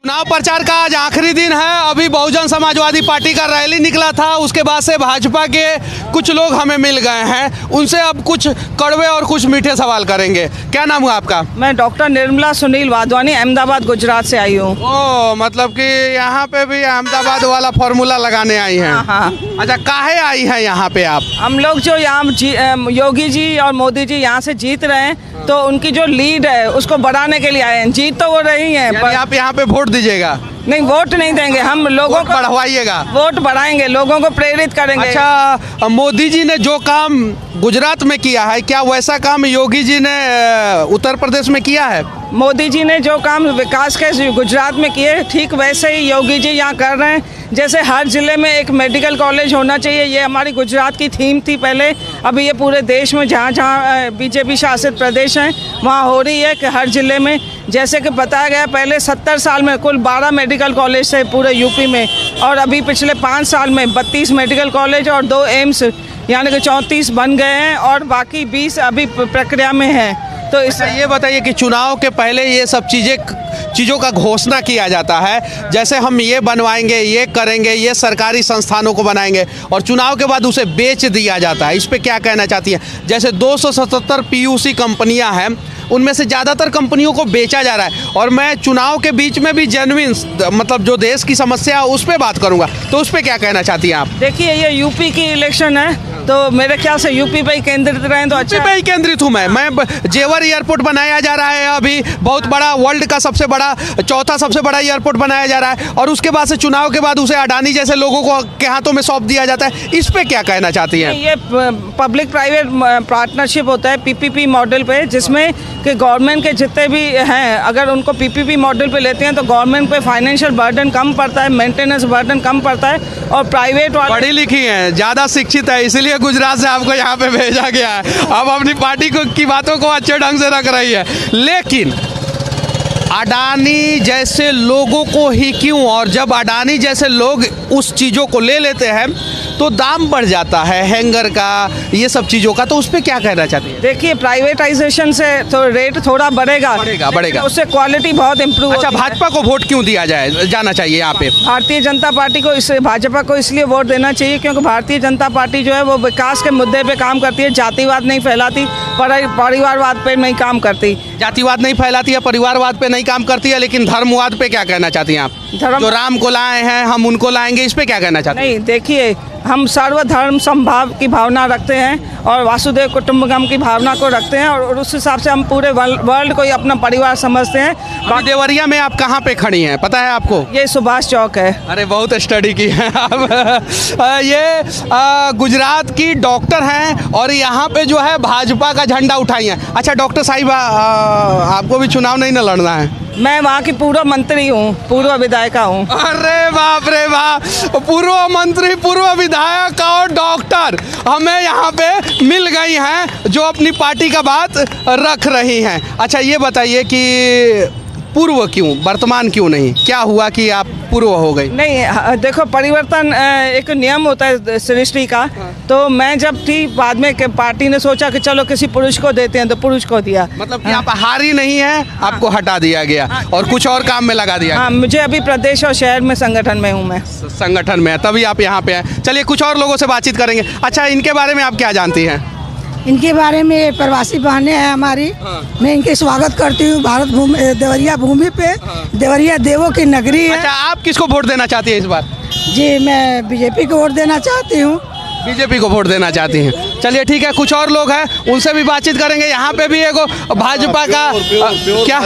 चुनाव प्रचार का आज आखिरी दिन है। अभी बहुजन समाजवादी पार्टी का रैली निकला था, उसके बाद से भाजपा के कुछ लोग हमें मिल गए हैं। उनसे अब कुछ कड़वे और कुछ मीठे सवाल करेंगे। क्या नाम हुआ आपका? मैं डॉक्टर निर्मला सुनील वाधवानी, अहमदाबाद गुजरात से आई हूँ। ओ, मतलब कि यहाँ पे भी अहमदाबाद वाला फॉर्मूला लगाने आई हैं? हाँ। अच्छा, काहे आई हैं यहाँ पे आप? हम लोग जो यहाँ योगी जी और मोदी जी यहाँ से जीत रहे हैं, तो उनकी जो लीड है उसको बढ़ाने के लिए आए हैं। जीत तो वो रही है, यानी आप यहाँ पे वोट दीजिएगा? नहीं, वोट नहीं देंगे, हम लोगों को बढ़वाइएगा, वोट बढ़ाएंगे, लोगों को प्रेरित करेंगे। अच्छा, मोदी जी ने जो काम गुजरात में किया है, क्या वैसा काम योगी जी ने उत्तर प्रदेश में किया है? मोदी जी ने जो काम विकास के गुजरात में किए, ठीक वैसे ही योगी जी यहाँ कर रहे हैं। जैसे हर ज़िले में एक मेडिकल कॉलेज होना चाहिए, ये हमारी गुजरात की थीम थी पहले। अभी ये पूरे देश में जहाँ जहाँ बीजेपी शासित प्रदेश हैं वहाँ हो रही है कि हर ज़िले में, जैसे कि बताया गया, पहले 70 साल में कुल 12 मेडिकल कॉलेज थे पूरे यूपी में, और अभी पिछले 5 साल में 32 मेडिकल कॉलेज और 2 एम्स, यानी कि 34 बन गए हैं, और बाकी 20 अभी प्रक्रिया में हैं। तो अच्छा, ये बताइए कि चुनाव के पहले ये सब चीज़ों का घोषणा किया जाता है, जैसे हम ये बनवाएंगे, ये करेंगे, ये सरकारी संस्थानों को बनाएंगे, और चुनाव के बाद उसे बेच दिया जाता है। इस पे क्या कहना चाहती हैं? जैसे 277 पीयूसी कंपनियां हैं, उनमें से ज़्यादातर कंपनियों को बेचा जा रहा है। और मैं चुनाव के बीच में भी जेन्युइन, मतलब जो देश की समस्या है उस पर बात करूँगा, तो उस पर क्या कहना चाहती हैं आप? देखिए, ये यूपी की इलेक्शन है, तो मेरे ख्याल से यूपी पे ही केंद्रित रहें तो अच्छा। यूपी पे ही केंद्रित हूँ मैं जेवर एयरपोर्ट बनाया जा रहा है, अभी बहुत बड़ा, वर्ल्ड का सबसे बड़ा, चौथा सबसे बड़ा एयरपोर्ट बनाया जा रहा है, और उसके बाद से चुनाव के बाद उसे अडानी जैसे लोगों को के हाथों में सौंप दिया जाता है। इस पे क्या कहना चाहती हैं? ये पब्लिक प्राइवेट पार्टनरशिप होता है पीपीपी मॉडल पे, जिसमें कि गवर्नमेंट के जितने भी हैं, अगर उनको पीपीपी मॉडल पे लेते हैं तो गवर्नमेंट पे फाइनेंशियल बर्डन कम पड़ता है, मेंटेनेंस बर्डन कम पड़ता है, और प्राइवेट वाले पढ़ी लिखी हैं, ज़्यादा शिक्षित है, इसलिए गुजरात से आपको यहाँ पे भेजा गया है। अब अपनी पार्टी की बातों को अच्छे ढंग से रख रही है, लेकिन अडानी जैसे लोगों को ही क्यों? और जब अडानी जैसे लोग उस चीज़ों को ले लेते हैं तो दाम बढ़ जाता है, हैंगर का, ये सब चीज़ों का, तो उस पर क्या कहना चाहती है? देखिए, प्राइवेटाइजेशन से तो रेट थोड़ा बढ़ेगा, उससे क्वालिटी बहुत इम्प्रूव। अच्छा, भाजपा को वोट क्यों दिया जाना चाहिए यहाँ पे? भारतीय जनता पार्टी को भाजपा को इसलिए वोट देना चाहिए क्योंकि भारतीय जनता पार्टी जो है वो विकास के मुद्दे पे काम करती है, जातिवाद नहीं फैलाती, परिवारवाद पे नहीं काम करती। जातिवाद नहीं फैलाती है, परिवारवाद पे नहीं काम करती है, लेकिन धर्मवाद पे क्या कहना चाहती हैं आप? जो राम को लाए हैं हम उनको लाएंगे, इस पे क्या कहना चाहते हैं? नहीं, देखिए, हम सर्वधर्म समभाव की भावना रखते हैं और वासुदेव कुटुंबकम की भावना को रखते हैं, और उस हिसाब से हम पूरे वर्ल्ड को ही अपना परिवार समझते हैं। देवरिया में आप कहाँ पे खड़ी हैं, पता है आपको? ये सुभाष चौक है। अरे, बहुत स्टडी की है आप। ये गुजरात की डॉक्टर हैं और यहाँ पे जो है भाजपा का झंडा उठाई हैं। अच्छा डॉक्टर साहिबा, आपको भी चुनाव नहीं न लड़ना है? मैं वहाँ की पूर्व मंत्री हूँ, पूर्व विधायिका हूँ। अरे बाप रे बाप, पूर्व मंत्री, पूर्व विधायक और डॉक्टर हमें यहाँ पे मिल गई हैं जो अपनी पार्टी का बात रख रही हैं। अच्छा, ये बताइए कि पूर्व क्यों, वर्तमान क्यों नहीं? क्या हुआ कि आप पूर्व हो गई? नहीं, देखो, परिवर्तन एक नियम होता है सृष्टि का। तो मैं जब थी, बाद में पार्टी ने सोचा कि चलो किसी पुरुष को देते हैं, तो पुरुष को दिया। मतलब कि आप हारी नहीं है, आपको हटा दिया गया और कुछ और काम में लगा दिया। हाँ, मुझे अभी प्रदेश और शहर में संगठन में हूँ, मैं संगठन में, तभी आप यहाँ पे हैं। चलिए कुछ और लोगों से बातचीत करेंगे। अच्छा, इनके बारे में आप क्या जानती हैं? इनके बारे में प्रवासी बहनें हैं हमारी। मैं इनके स्वागत करती हूँ भारत भूमि, देवरिया भूमि पे। देवरिया देवों की नगरी है। अच्छा, आप किसको वोट देना चाहती हैं इस बार? जी, मैं बीजेपी को वोट देना चाहती हूँ। बीजेपी को वोट देना चाहती हैं। चलिए ठीक है, कुछ और लोग हैं, उनसे भी बातचीत करेंगे। यहाँ पे भी एक भाजपा का क्या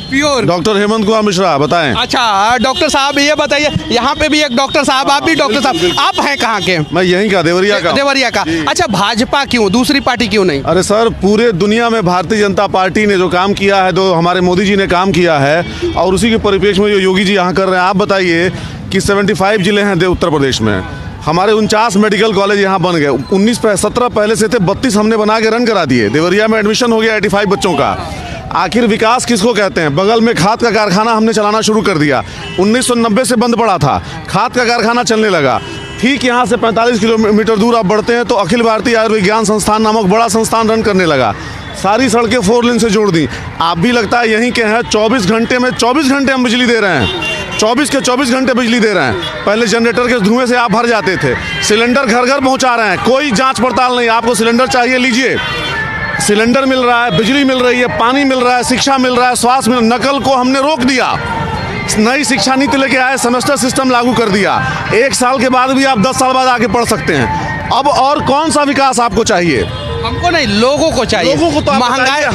प्योर डॉक्टर हेमंत कुमार मिश्रा, बताएं। अच्छा डॉक्टर साहब, ये बताइए, यहाँ पे भी एक डॉक्टर साहब, आप भी डॉक्टर साहब, आप हैं कहाँ के? मैं यहीं का, देवरिया का। देवरिया का। अच्छा, भाजपा क्यों, दूसरी पार्टी क्यों नहीं? अरे सर, पूरे दुनिया में भारतीय जनता पार्टी ने जो काम किया है, जो हमारे मोदी जी ने काम किया है, और उसी के परिप्रेक्ष्य में जो योगी जी यहाँ कर रहे हैं, आप बताइए कि 75 जिले हैं उत्तर प्रदेश में, हमारे 49 मेडिकल कॉलेज यहाँ बन गए। 17 पहले से थे, 32 हमने बना के रन करा दिए। देवरिया में एडमिशन हो गया 85 बच्चों का। आखिर विकास किसको कहते हैं? बगल में खाद का कारखाना हमने चलाना शुरू कर दिया। 1990 से बंद पड़ा था, खाद का कारखाना चलने लगा। ठीक यहाँ से 45 किलोमीटर दूर आप बढ़ते हैं तो अखिल भारतीय आयुर्विज्ञान संस्थान नामक बड़ा संस्थान रन करने लगा। सारी सड़कें 4 लेन से जोड़ दी। आप भी लगता है यहीं के हैं। 24 घंटे में 24 घंटे हम बिजली दे रहे हैं। 24 के 24 घंटे बिजली दे रहे हैं। पहले जनरेटर के धुएं से आप भर जाते थे। सिलेंडर घर घर पहुंचा रहे हैं, कोई जांच पड़ताल नहीं। आपको सिलेंडर चाहिए, लीजिए, सिलेंडर मिल रहा है, बिजली मिल रही है, पानी मिल रहा है, शिक्षा मिल रहा है, स्वास्थ्य मिल, नकल को हमने रोक दिया। नई शिक्षा नीति लेके आए, सेमेस्टर सिस्टम लागू कर दिया। 1 साल के बाद भी आप 10 साल बाद आगे पढ़ सकते हैं। अब और कौन सा विकास आपको चाहिए? हमको नहीं, लोगों को चाहिए। लोगों को तो आप बताइए,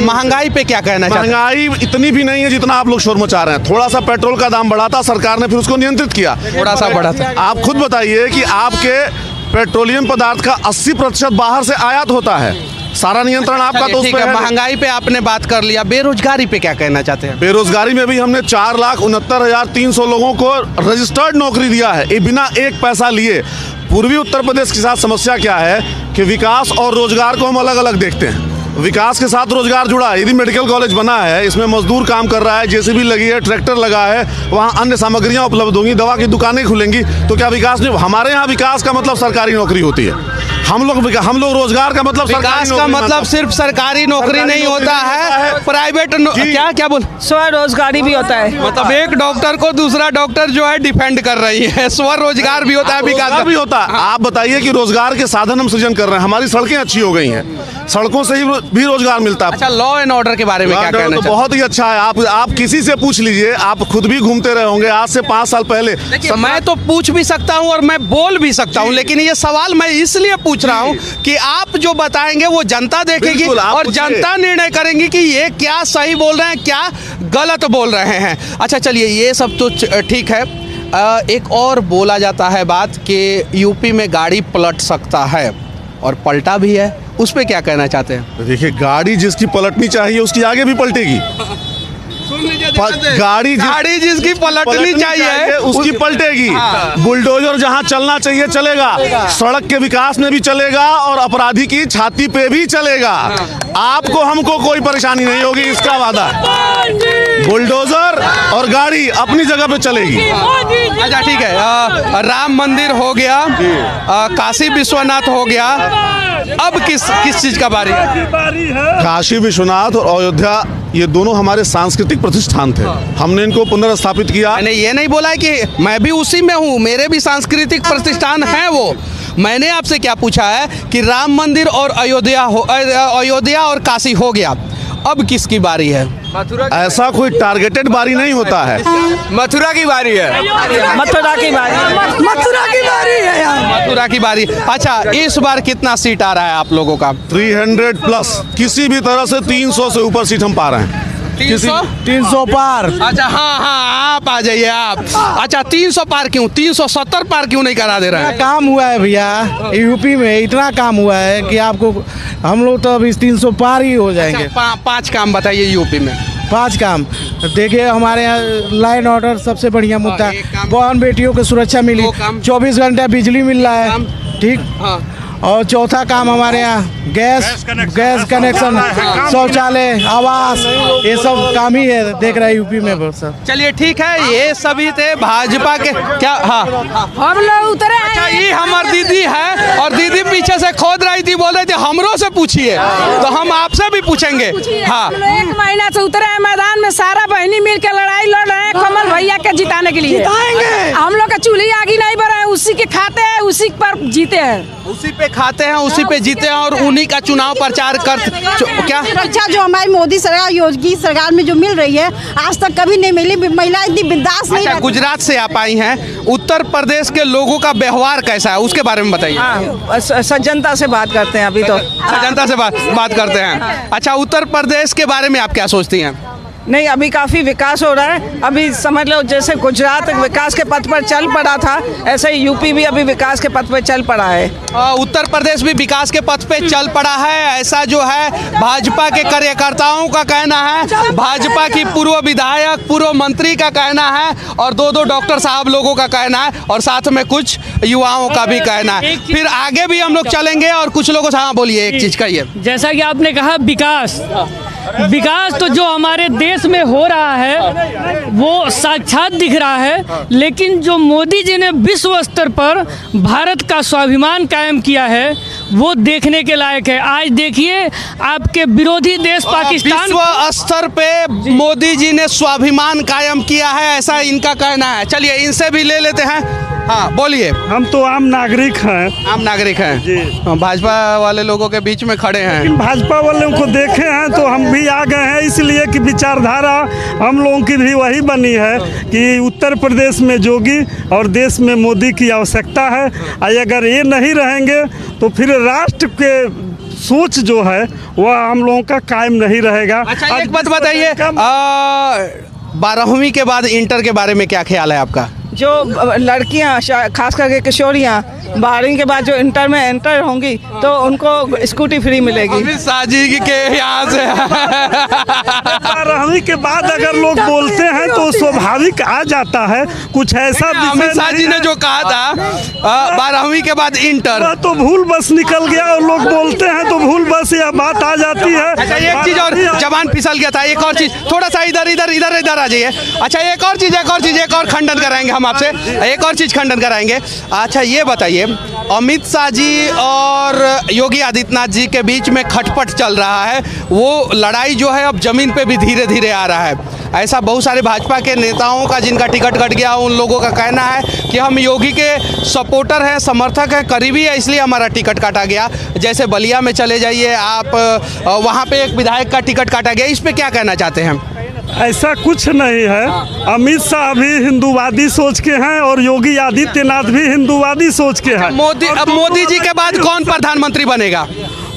महंगाई पे क्या कहना चाहते हैं? महंगाई इतनी भी नहीं है जितना आप लोग शोर मचा रहे हैं। थोड़ा सा पेट्रोल का दाम बढ़ा था, सरकार ने फिर उसको नियंत्रित किया। थोड़ा सा बढ़ा था। आप खुद बताइए कि आपके पेट्रोलियम पदार्थ का 80% बाहर से आयात होता है। सारा नियंत्रण आपका तो उस ठीक पे है। है। महंगाई पे आपने बात कर लिया, बेरोजगारी पे क्या कहना चाहते हैं? बेरोजगारी में भी हमने 4,69,300 लोगों को रजिस्टर्ड नौकरी दिया है, ये बिना एक पैसा लिए। पूर्वी उत्तर प्रदेश के साथ समस्या क्या है कि विकास और रोजगार को हम अलग अलग देखते हैं। विकास के साथ रोजगार जुड़ा है। यदि मेडिकल कॉलेज बना है, इसमें मजदूर काम कर रहा है, जेसीबी लगी है, ट्रैक्टर लगा है, वहाँ अन्य सामग्रियाँ उपलब्ध होंगी, दवा की दुकानें खुलेंगी, तो क्या विकास नहीं? हमारे यहाँ विकास का मतलब सरकारी नौकरी होती है। हम लोग रोजगार का मतलब विकास का मतलब सिर्फ सरकारी नौकरी नहीं होता है, प्राइवेट क्या बोल, स्वरोजगारी भी होता है। मतलब एक डॉक्टर को दूसरा डॉक्टर जो है डिफेंड कर रही है, स्वरोजगार भी होता है, विकास भी होता है। आप बताइए कि रोजगार के साधन हम सृजन कर रहे हैं। हमारी सड़कें अच्छी हो गई हैं, सड़कों से ही भी रोजगार मिलता है। अच्छा, लॉ एंड ऑर्डर के बारे में क्या कहना तो चाहते हैं? बहुत ही अच्छा है। आप किसी से पूछ लीजिए, आप खुद भी घूमते रहे होंगे। आज से 5 साल पहले मैं तो पूछ भी सकता हूं और मैं बोल भी सकता हूं, लेकिन ये सवाल मैं इसलिए पूछ रहा हूं कि आप जो बताएंगे वो जनता देखेगी और जनता निर्णय करेंगी कि ये क्या सही बोल रहे हैं, क्या गलत बोल रहे हैं। अच्छा चलिए, ये सब तो ठीक है। एक और बोला जाता है बात कि यूपी में गाड़ी पलट सकता है और पलटा भी है, उस पर क्या कहना चाहते हैं? देखिए, गाड़ी जिसकी पलटनी चाहिए उसकी आगे भी पलटेगी। गाड़ी जिसकी पलटनी चाहिए उसकी पलटेगी। बुलडोजर जहां चलना चाहिए चलेगा, सड़क के विकास में भी चलेगा और अपराधी की छाती पे भी चलेगा। आपको हमको कोई परेशानी नहीं होगी, इसका वादा। बुलडोजर और गाड़ी अपनी जगह पे चलेगी। अच्छा ठीक है, राम मंदिर हो गया, काशी विश्वनाथ हो गया, अब किस चीज का बारी है? काशी विश्वनाथ और अयोध्या ये दोनों हमारे सांस्कृतिक प्रतिष्ठान थे, हमने इनको पुनर्स्थापित किया। मैंने ये नहीं बोला है कि मैं भी उसी में हूँ, मेरे भी सांस्कृतिक प्रतिष्ठान हैं वो। मैंने आपसे क्या पूछा है कि राम मंदिर और अयोध्या और काशी हो गया, अब किसकी बारी है? ऐसा कोई टारगेटेड बारी नहीं होता है। मथुरा की बारी है। मथुरा की बारी है यार। मथुरा की बारी। अच्छा, इस बार कितना सीट आ रहा है आप लोगों का? 300 प्लस, किसी भी तरह से 300 से ऊपर सीट हम पा रहे हैं। 300 पार। अच्छा हाँ, आप आ जाइए आप। अच्छा, 300 पार क्यों? 370 पार क्यों नहीं करा दे रहे हैं? काम हुआ है भैया, यूपी में इतना काम हुआ है कि आपको हम लोग तो अभी 300 पार ही हो जाएंगे। अच्छा, 5 काम बताइए यूपी में। 5 काम देखिए, हमारे यहाँ लाइन ऑर्डर सबसे बढ़िया मुद्दा है। बहन बेटियों को सुरक्षा मिली, 24 घंटे बिजली मिल रहा है, ठीक। और चौथा काम हमारे यहाँ गैस कनेक्शन, शौचालय, आवास, ये सब काम ही है, देख रहे हैं यूपी में बहुत सब। चलिए ठीक है, ये सभी थे भाजपा के। क्या? हाँ, हम लोग उतरे। अच्छा, ये हमारी दीदी है और दीदी पीछे से खोद रही थी, बोल रही थी हमरों से पूछिए, तो हम आपसे भी पूछेंगे। हाँ, 1 महीना से उतरे हैं मैदान में, सारा बहनी मिल के लड़ाई लड़ रहे हैं कमल भैया के जिताने के लिए। हम लोग का चूल्ही आगे नहीं बढ़ा है, उसी के खाते हैं, उसी पर जीते हैं, उसी पे खाते हैं, उसी पे जीते हैं और उन्हीं का चुनाव प्रचार कर। क्या सुरक्षा जो हमारी मोदी सरकार, योगी सरकार में जो मिल रही है, आज तक कभी नहीं मिली। महिला इतनी बिंदास नहीं। अच्छा, गुजरात से आप आई हैं, उत्तर प्रदेश के लोगों का व्यवहार कैसा है उसके बारे में बताइए। सज्जनता से बात करते हैं अभी तो। जनता से बात करते हैं। अच्छा, उत्तर प्रदेश के बारे में आप क्या सोचती हैं? नहीं, अभी काफ़ी विकास हो रहा है। अभी समझ लो जैसे गुजरात विकास के पथ पर चल पड़ा था, ऐसे ही यूपी भी अभी विकास के पथ पर चल पड़ा है। उत्तर प्रदेश भी विकास के पथ पे चल पड़ा है, ऐसा जो है भाजपा के कार्यकर्ताओं का कहना है, भाजपा की पूर्व विधायक, पूर्व मंत्री का कहना है और 2 डॉक्टर साहब लोगों का कहना है और साथ में कुछ युवाओं का भी कहना है। फिर आगे भी हम लोग चलेंगे और कुछ लोगों से। हाँ बोलिए, एक चीज़ कहिए। जैसा कि आपने कहा विकास, विकास तो जो हमारे देश में हो रहा है वो साक्षात दिख रहा है, लेकिन जो मोदी जी ने विश्व स्तर पर भारत का स्वाभिमान कायम किया है वो देखने के लायक है। आज देखिए आपके विरोधी देश पाकिस्तान, विश्व स्तर पे मोदी जी ने स्वाभिमान कायम किया है, ऐसा इनका कहना है। चलिए इनसे भी ले लेते हैं। हाँ बोलिए। हम तो आम नागरिक हैं। आम नागरिक हैं जी। भाजपा वाले लोगों के बीच में खड़े हैं। लेकिन भाजपा वालों को देखे हैं तो हम भी आ गए हैं, इसलिए कि विचारधारा हम लोगों की भी वही बनी है कि उत्तर प्रदेश में योगी और देश में मोदी की आवश्यकता है। अगर ये नहीं रहेंगे तो फिर राष्ट्र के सोच जो है वह हम लोगों का कायम नहीं रहेगा। अच्छा एक बात बताइए, 12वीं के बाद इंटर के बारे में क्या ख्याल है आपका? जो लड़कियां खास करके किशोरियां 12वीं के बाद जो इंटर में एंटर होंगी तो उनको स्कूटी फ्री मिलेगी। अमित शाह जी के यहाँ से 12वीं के बाद अगर लोग बोलते हैं तो स्वाभाविक आ जाता है कुछ ऐसा। अमित शाह जी ने जो कहा था 12वीं के बाद इंटर, तो भूल बस निकल गया और लोग बोलते हैं तो भूल बस यह बात आ जाती है। अच्छा एक चीज और, जबान फिसल गया था। एक और चीज, थोड़ा सा इधर इधर इधर इधर आ जाइए। अच्छा एक और खंडन कराएंगे हम आपसे, एक और चीज खंडन कराएंगे। अच्छा ये बताइए, अमित शाह जी और योगी आदित्यनाथ जी के बीच में खटपट चल रहा है, वो लड़ाई जो है अब जमीन पे भी धीरे धीरे आ रहा है। ऐसा बहुत सारे भाजपा के नेताओं का जिनका टिकट कट गया, उन लोगों का कहना है कि हम योगी के सपोर्टर हैं, समर्थक हैं, करीबी है, इसलिए हमारा टिकट काटा गया। जैसे बलिया में चले जाइए आप, वहाँ पे एक विधायक का टिकट काटा गया। इस पे क्या कहना चाहते हैं? ऐसा कुछ नहीं है। अमित शाह भी हिंदूवादी सोच के हैं और योगी आदित्यनाथ भी हिंदूवादी सोच के हैं। अब मोदी जी के बाद कौन प्रधानमंत्री बनेगा?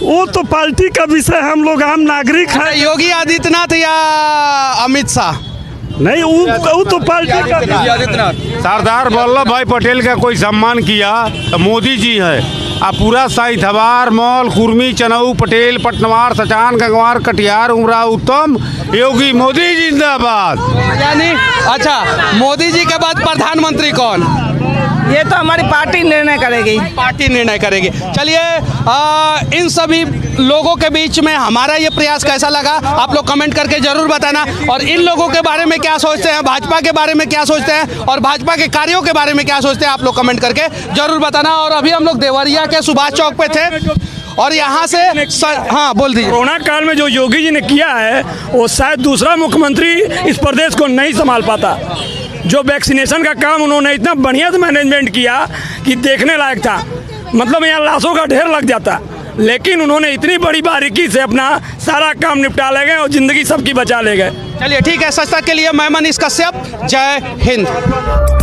वो तो पार्टी का विषय, हम लोग आम नागरिक हैं। योगी आदित्यनाथ या अमित शाह? नहीं, वो तो पार्टी का। सरदार वल्लभ भाई पटेल का कोई सम्मान किया तो मोदी जी है। अब पूरा साई थवार, मौल, कुर्मी, चनऊ, पटेल, पटनवार, सचान, गंगवार, कटिहार, उमरा, उत्तम, योगी मोदी जिंदाबाद। यानी अच्छा मोदी जी के बाद प्रधानमंत्री कौन? ये तो हमारी पार्टी निर्णय करेगी। पार्टी निर्णय करेगी। चलिए इन सभी लोगों के बीच में हमारा ये प्रयास कैसा लगा आप लोग कमेंट करके जरूर बताना, और इन लोगों के बारे में क्या सोचते हैं, भाजपा के बारे में क्या सोचते हैं और भाजपा के कार्यों के बारे में क्या सोचते हैं, आप लोग कमेंट करके जरूर बताना। और अभी हम लोग देवरिया के सुभाष चौक पे थे और यहाँ से हाँ बोल दीजिए। कोरोना काल में जो योगी जी ने किया है वो शायद दूसरा मुख्यमंत्री इस प्रदेश को नहीं संभाल पाता। जो वैक्सीनेशन का काम उन्होंने इतना बढ़िया से मैनेजमेंट किया कि देखने लायक था, मतलब यहाँ लाशों का ढेर लग जाता, लेकिन उन्होंने इतनी बड़ी बारीकी से अपना सारा काम निपटा ले गए और जिंदगी सबकी बचा ले गए। चलिए ठीक है, सच तक के लिए मैं मनीष कश्यप, जय हिंद।